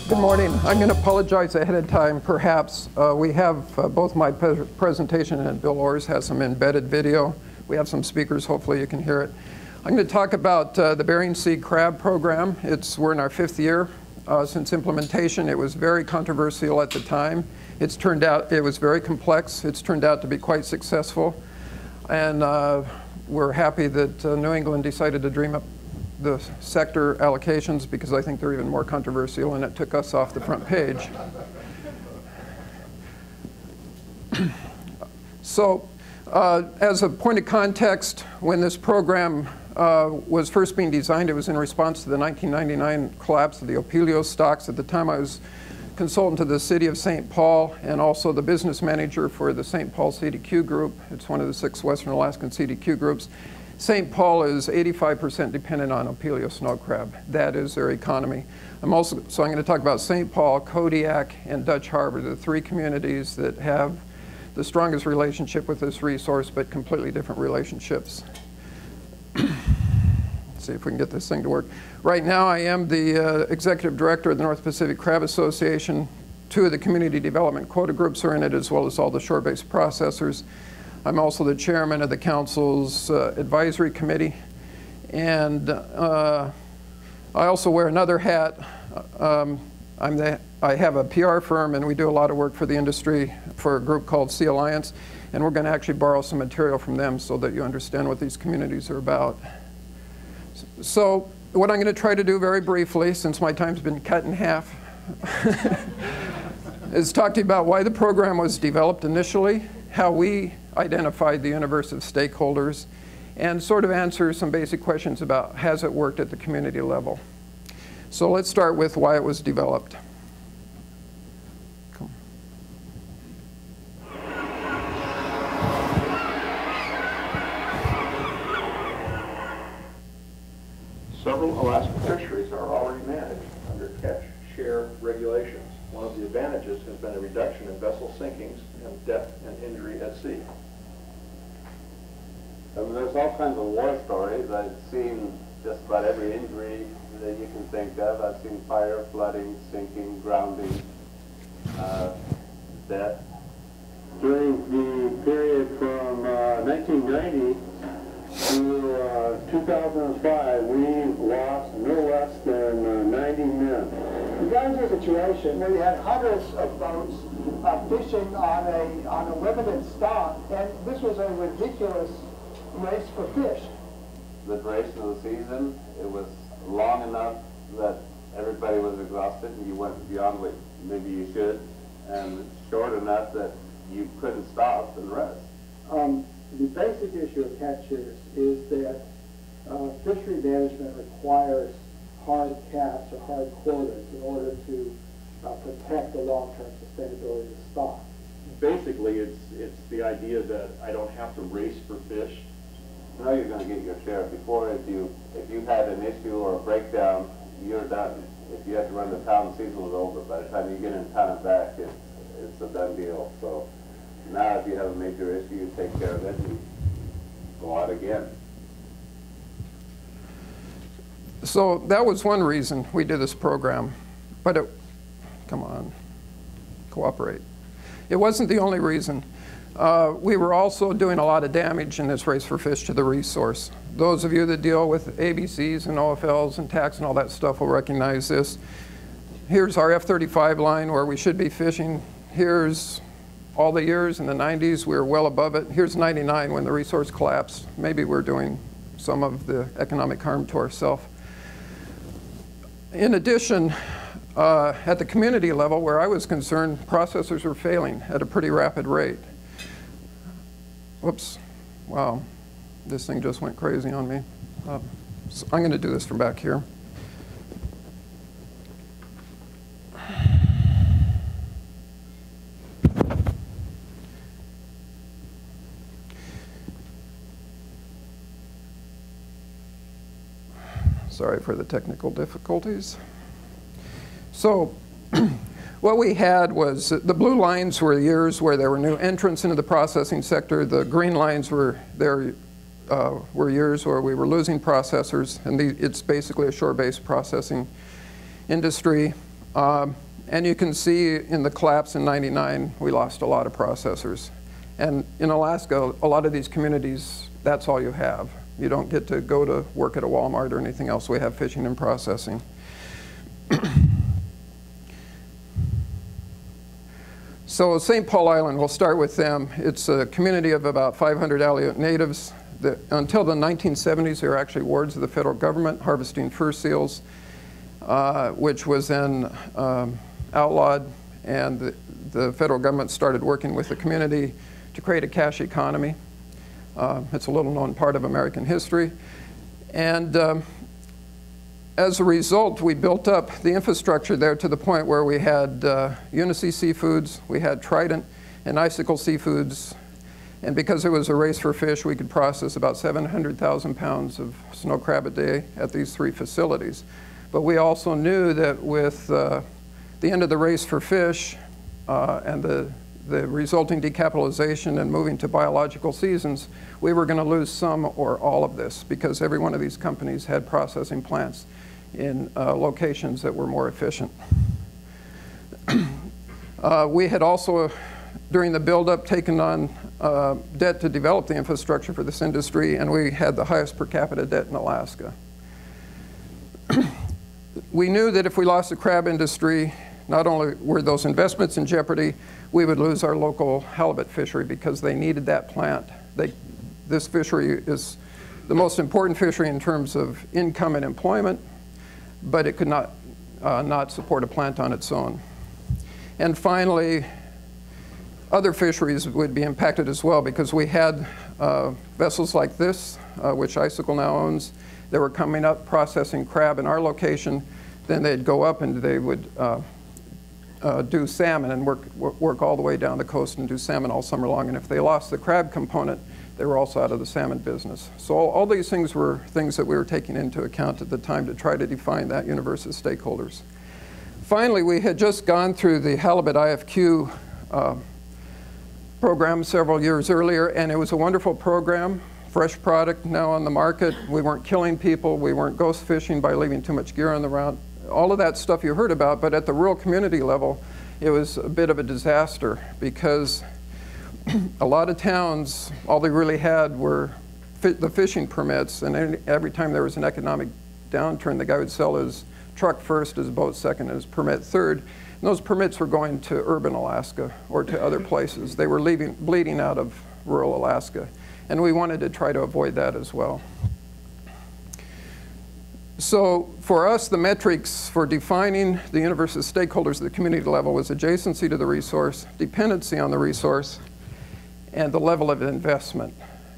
Good morning. I'm going to apologize ahead of time. Perhaps we have both my presentation and Bill Orr's has some embedded video. We have some speakers. Hopefully you can hear it. I'm going to talk about the Bering Sea crab program. We're in our 5th year since implementation. It was very controversial at the time. It's turned out it was very complex. It's turned out to be quite successful. And we're happy that New England decided to dream up the sector allocations because I think they're even more controversial, and it took us off the front page. So as a point of context, when this program was first being designed, it was in response to the 1999 collapse of the Opilio stocks. At the time, I was consultant to the city of St. Paul and also the business manager for the St. Paul CDQ group. It's one of the 6 Western Alaskan CDQ groups. St. Paul is 85% dependent on Opilio snow crab. That is their economy. So I'm going to talk about St. Paul, Kodiak, and Dutch Harbor, the 3 communities that have the strongest relationship with this resource, but completely different relationships. Let's see if we can get this thing to work. Right now, I am the executive director of the North Pacific Crab Association. 2 of the community development quota groups are in it, as well as all the shore-based processors. I'm also the chairman of the council's advisory committee. And I also wear another hat. I have a PR firm, and we do a lot of work for the industry for a group called Sea Alliance. And we're going to actually borrow some material from them so that you understand what these communities are about. So what I'm going to try to do very briefly, since my time's been cut in half, is talk to you about why the program was developed initially, how we identified the universe of stakeholders, and sort of answer some basic questions about has it worked at the community level. So let's start with why it was developed. Several Alaskan fisheries are already managed under catch-share regulations. One of the advantages has been a reduction in vessel sinkings and death and injury at sea. I mean, there's all kinds of war stories. I've seen just about every injury that you can think of. I've seen fire, flooding, sinking, grounding, death. During the period from 1990 to 2005, we lost no less than 90 men. We got into a situation where we had hundreds of boats fishing on a limited stock, and this was a ridiculous race for fish. The duration of the season, it was long enough that everybody was exhausted and you went beyond what maybe you should, and short enough that you couldn't stop and rest. The basic issue of catch shares is that fishery management requires hard caps or hard quotas in order to protect the long-term sustainability of the stock. Basically, it's the idea that I don't have to race for fish. You know you're going to get your share. Before, if you had an issue or a breakdown, you're done. If you had to run the town, the season was over. By the time you get in town and back, it's a done deal. So now if you have a major issue, you take care of it and go out again. So that was one reason we did this program, but come on, cooperate. It wasn't the only reason. We were also doing a lot of damage in this race for fish to the resource. Those of you that deal with ABCs and OFLs and tax and all that stuff will recognize this. Here's our F-35 line where we should be fishing. Here's all the years in the 90s, we were well above it. Here's 99 when the resource collapsed. Maybe we're doing some of the economic harm to ourselves. In addition, at the community level, where I was concerned, processors were failing at a pretty rapid rate. Whoops, wow, this thing just went crazy on me. So I'm going to do this from back here. Sorry for the technical difficulties. So what we had was the blue lines were years where there were new entrants into the processing sector. The green lines were their were years where we were losing processors, and it's basically a shore-based processing industry. And you can see in the collapse in '99, we lost a lot of processors. And in Alaska, a lot of these communities, that's all you have. You don't get to go to work at a Walmart or anything else. We have fishing and processing. So St. Paul Island, we'll start with them. It's a community of about 500 Aleut natives. Until the 1970s, they were actually wards of the federal government, harvesting fur seals, which was then outlawed, and the federal government started working with the community to create a cash economy. It's a little known part of American history. And as a result, we built up the infrastructure there to the point where we had Unisea Seafoods, we had Trident and Icicle Seafoods, and because it was a race for fish, we could process about 700,000 pounds of snow crab a day at these 3 facilities. But we also knew that with the end of the race for fish and the resulting decapitalization and moving to biological seasons, we were going to lose some or all of this because every one of these companies had processing plants in locations that were more efficient. We had also, during the buildup, taken on debt to develop the infrastructure for this industry, and we had the highest per capita debt in Alaska. We knew that if we lost the crab industry, not only were those investments in jeopardy, we would lose our local halibut fishery because they needed that plant. This fishery is the most important fishery in terms of income and employment, but it could not support a plant on its own. And finally, other fisheries would be impacted as well because we had vessels like this, which Icicle now owns, that were coming up processing crab in our location. Then they'd go up and they would do salmon and work all the way down the coast and do salmon all summer long. And if they lost the crab component, they were also out of the salmon business. So all these things were things that we were taking into account at the time to try to define that universe of stakeholders. Finally, we had just gone through the halibut IFQ program several years earlier, and it was a wonderful program. Fresh product now on the market. We weren't killing people. We weren't ghost fishing by leaving too much gear on the route. All of that stuff you heard about, but at the rural community level, it was a bit of a disaster because a lot of towns, all they really had were the fishing permits, and every time there was an economic downturn, the guy would sell his truck first, his boat second, his permit third. And those permits were going to urban Alaska or to other places. They were bleeding out of rural Alaska. And we wanted to try to avoid that as well. So for us, the metrics for defining the universe of stakeholders at the community level was adjacency to the resource, dependency on the resource, and the level of investment.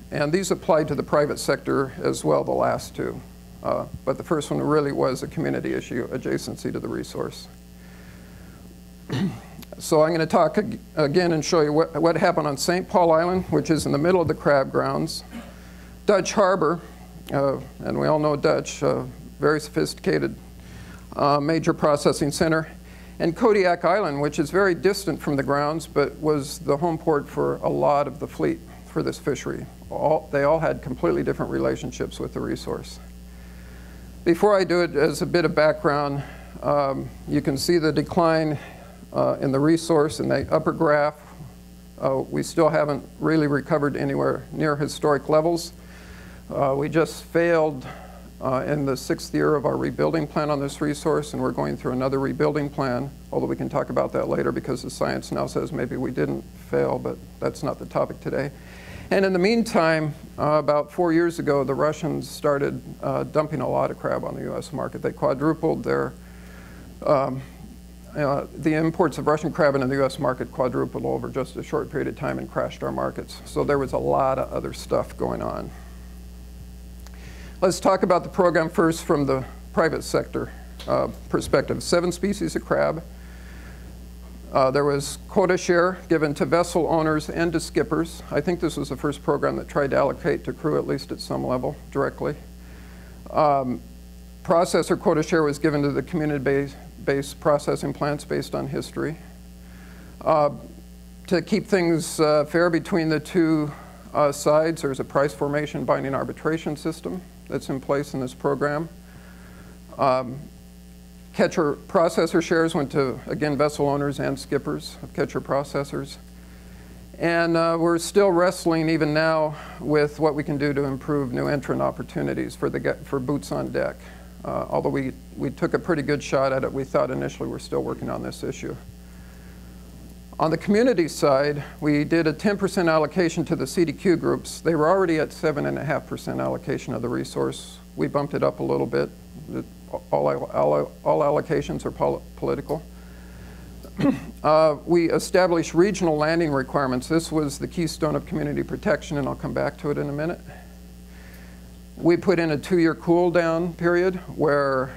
And these applied to the private sector as well, the last two. But the first one really was a community issue, adjacency to the resource. So I'm going to talk again and show you what happened on St. Paul Island, which is in the middle of the crab grounds. Dutch Harbor, and we all know Dutch, very sophisticated major processing center. And Kodiak Island, which is very distant from the grounds, but was the home port for a lot of the fleet for this fishery. They all had completely different relationships with the resource. Before I do it, as a bit of background, you can see the decline in the resource in the upper graph. We still haven't really recovered anywhere near historic levels. We just failed in the 6th year of our rebuilding plan on this resource, and we're going through another rebuilding plan, although we can talk about that later because the science now says maybe we didn't fail, but that's not the topic today. And in the meantime, about 4 years ago, the Russians started dumping a lot of crab on the U.S. market. They quadrupled their the imports of Russian crab into the U.S. market quadrupled over just a short period of time and crashed our markets. So there was a lot of other stuff going on. Let's talk about the program first from the private sector perspective. 7 species of crab. There was quota share given to vessel owners and to skippers. I think this was the first program that tried to allocate to crew, at least at some level, directly. Processor quota share was given to the community-based processing plants based on history. To keep things fair between the two sides, there's a price formation binding arbitration system that's in place in this program. Catcher processor shares went to, again, vessel owners and skippers of catcher processors. And we're still wrestling even now with what we can do to improve new entrant opportunities for boots on deck. Although we took a pretty good shot at it, we thought initially we're still working on this issue. On the community side, we did a 10% allocation to the CDQ groups. They were already at 7.5% allocation of the resource. We bumped it up a little bit. All allocations are political. We established regional landing requirements. This was the keystone of community protection, and I'll come back to it in a minute. We put in a 2-year cool down period where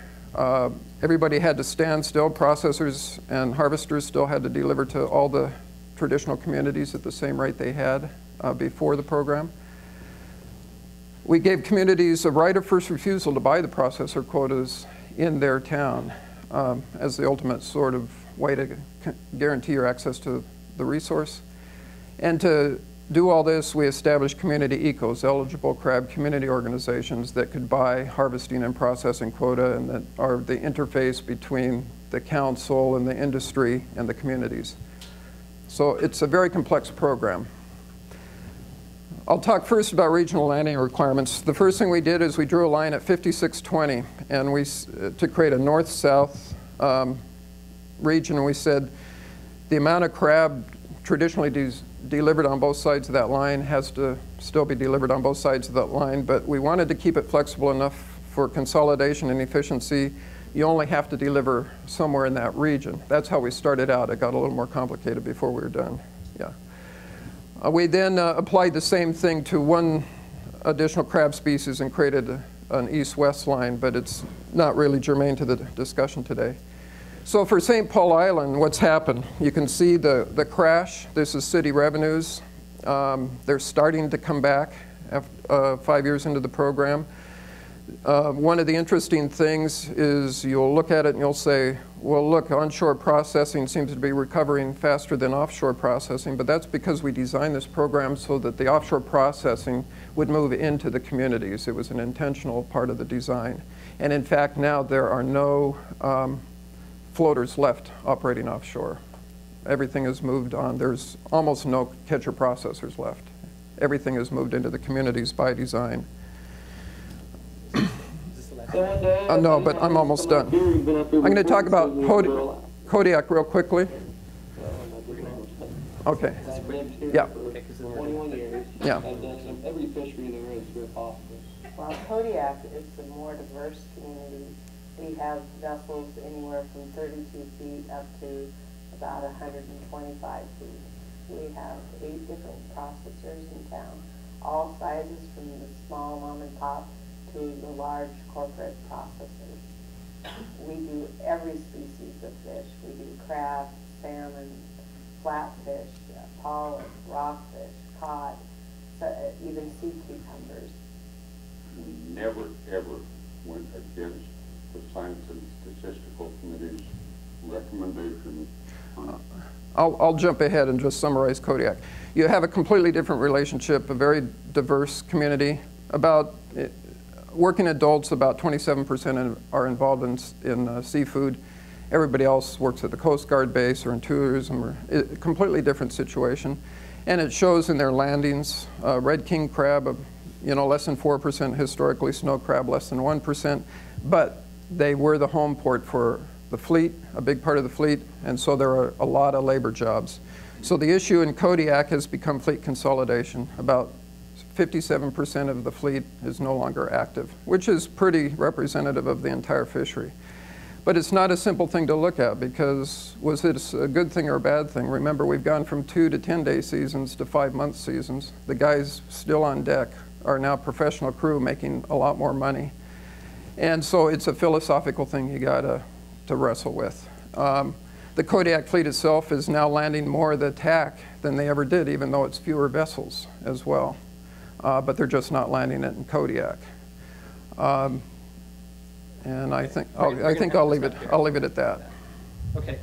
everybody had to stand still. Processors and harvesters still had to deliver to all the traditional communities at the same rate they had before the program. We gave communities a right of first refusal to buy the processor quotas in their town as the ultimate sort of way to guarantee your access to the resource. And to do all this, we established community ecos, eligible crab community organizations that could buy harvesting and processing quota and that are the interface between the council and the industry and the communities. So it's a very complex program. I'll talk first about regional landing requirements. The first thing we did is we drew a line at 5620 and to create a north-south region, and we said the amount of crab traditionally delivered on both sides of that line has to still be delivered on both sides of that line, but we wanted to keep it flexible enough for consolidation and efficiency. You only have to deliver somewhere in that region. That's how we started out. It got a little more complicated before we were done. Yeah. We then applied the same thing to one additional crab species and created an east-west line, but it's not really germane to the discussion today. So for St. Paul Island, what's happened? You can see the crash. This is city revenues. They're starting to come back after, 5 years into the program. One of the interesting things is you'll look at it and you'll say, well, look, onshore processing seems to be recovering faster than offshore processing, but that's because we designed this program so that the offshore processing would move into the communities. It was an intentional part of the design. And in fact, now there are no floaters left operating offshore. Everything is moved on. There's almost no catcher processors left. Everything is moved into the communities by design. No, but I'm almost done. I'm going to talk about Kodiak real quickly. Okay. Yeah. 21 years. Yeah. I've done every fishery there is here possible. Well, Kodiak is a more diverse community. We have vessels anywhere from 32 feet up to about 125 feet. We have 8 different processors in town, all sizes from the small mom and pop to the large corporate processors. We do every species of fish. We do crab, salmon, flatfish, pollock, rockfish, cod, even sea cucumbers. We never, ever went against the Science and Statistical Committee's recommendation. I'll jump ahead and just summarize Kodiak. You have a completely different relationship, a very diverse community. Working adults, about 27% are involved in seafood. Everybody else works at the Coast Guard base or in tourism, or a completely different situation. And it shows in their landings. Red king crab, less than 4%, historically snow crab less than 1%, but they were the home port for the fleet, a big part of the fleet, and so there are a lot of labor jobs. So the issue in Kodiak has become fleet consolidation. About 57% of the fleet is no longer active, which is pretty representative of the entire fishery. But it's not a simple thing to look at, because was it a good thing or a bad thing? Remember, we've gone from 2 to 10-day seasons to 5-month seasons. The guys still on deck are now professional crew making a lot more money. And so it's a philosophical thing you got to wrestle with. The Kodiak fleet itself is now landing more of the TAC than they ever did, even though it's fewer vessels as well. But they're just not landing it in Kodiak. And I think I'll leave it at that. Okay.